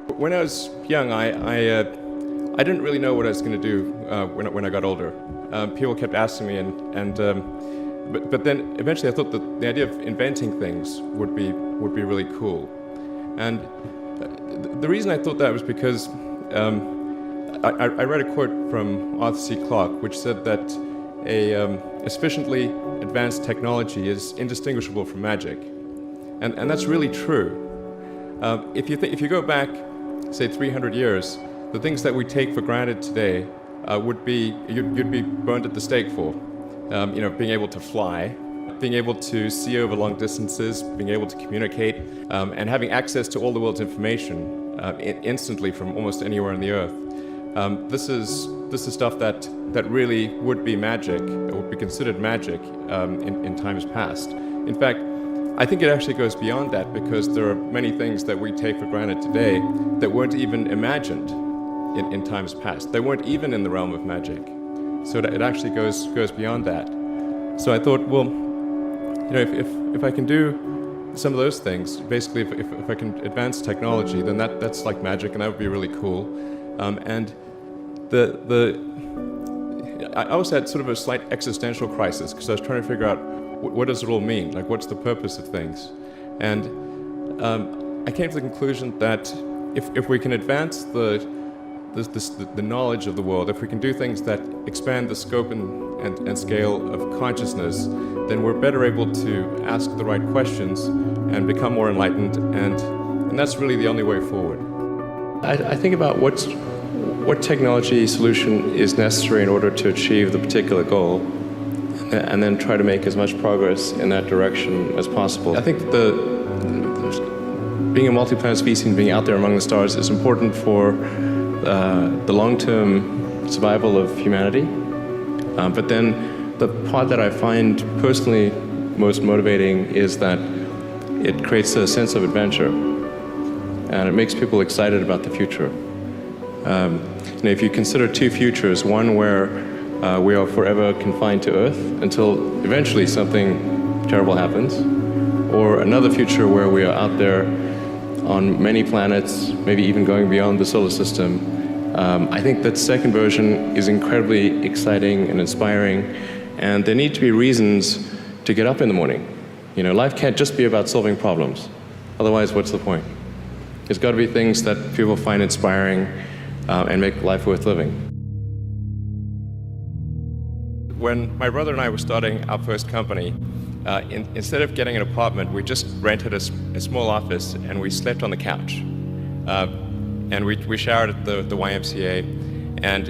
When I was young, I didn't really know what I was going to do when I got older. People kept asking me, but then eventually I thought that the idea of inventing things would be really cool. And the reason I thought that was because I read a quote from Arthur C. Clarke, which said that a sufficiently advanced technology is indistinguishable from magic, and that's really true. If you go back, say 300 years, the things that we take for granted today would be you'd be burned at the stake for. Being able to fly, being able to see over long distances, being able to communicate, and having access to all the world's information instantly from almost anywhere on the earth. This is stuff that really would be magic, or would be considered magic in times past. In fact, I think it actually goes beyond that, because there are many things that we take for granted today that weren't even imagined in times past. They weren't even in the realm of magic. So it actually goes beyond that. So I thought, well, if I can do some of those things, basically if I can advance technology, then that's like magic, and that would be really cool. And I also had sort of a slight existential crisis, because I was trying to figure out what does it all mean? Like, what's the purpose of things? And I came to the conclusion that if we can advance the knowledge of the world, if we can do things that expand the scope and scale of consciousness, then we're better able to ask the right questions and become more enlightened, and that's really the only way forward. I think about what technology solution is necessary in order to achieve the particular goal, and then try to make as much progress in that direction as possible. I think being a multi-planet species and being out there among the stars is important for the long-term survival of humanity. But then the part that I find personally most motivating is that it creates a sense of adventure, and it makes people excited about the future. If you consider two futures, one where we are forever confined to Earth until eventually something terrible happens, or another future where we are out there on many planets, maybe even going beyond the solar system. I think that second version is incredibly exciting and inspiring, and there need to be reasons to get up in the morning. Life can't just be about solving problems. Otherwise, what's the point? There's got to be things that people find inspiring and make life worth living. When my brother and I were starting our first company, instead of getting an apartment, we just rented a small office, and we slept on the couch. And we showered at the YMCA, and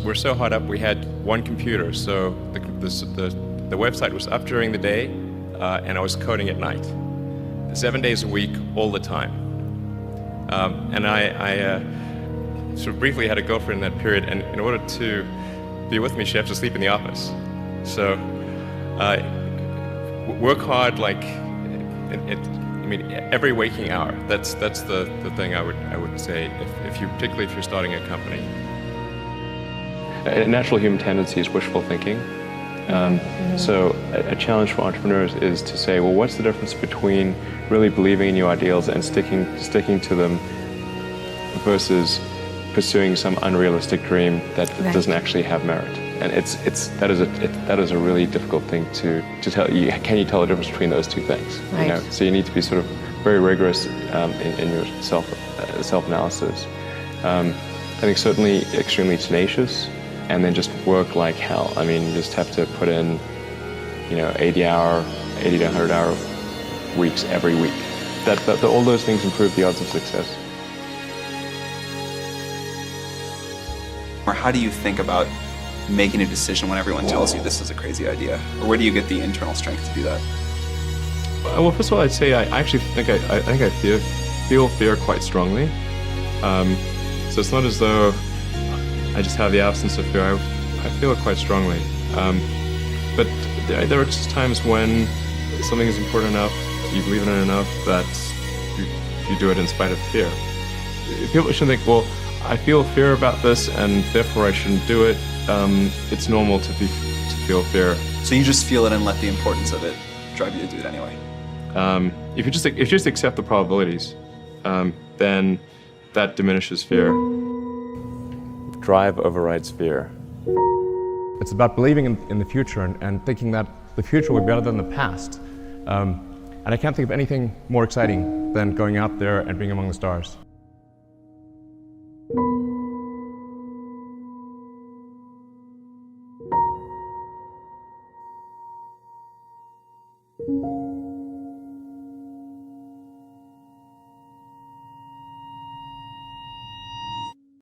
we're so hot up we had one computer, so the website was up during the day, and I was coding at night, 7 days a week, all the time. And I sort of briefly had a girlfriend in that period, and in order to be with me, she had to sleep in the office. So work hard, like every waking hour. That's the thing I would say, particularly if you're starting a company. A natural human tendency is wishful thinking. So a challenge for entrepreneurs is to say, well, what's the difference between really believing in your ideals and sticking to them versus pursuing some unrealistic dream that doesn't actually have merit? And that is a really difficult thing to tell you. Can you tell the difference between those two things? Right. So you need to be sort of very rigorous in your self-analysis. I think certainly extremely tenacious, and then just work like hell. I mean, you just have to put in 80 to 100 hour weeks every week. All those things improve the odds of success. Or how do you think about making a decision when everyone tells you this is a crazy idea? Or where do you get the internal strength to do that? Well, first of all, I'd say I actually think I feel fear quite strongly. So it's not as though I just have the absence of fear. I feel it quite strongly. But there are just times when something is important enough, you believe in it enough, that you do it in spite of fear. People shouldn't think, well, I feel fear about this, and therefore I shouldn't do it. It's normal to feel fear. So you just feel it and let the importance of it drive you to do it anyway? If you just accept the probabilities, then That diminishes fear. Drive overrides fear. It's about believing in the future and thinking that the future will be better than the past. And I can't think of anything more exciting than going out there and being among the stars.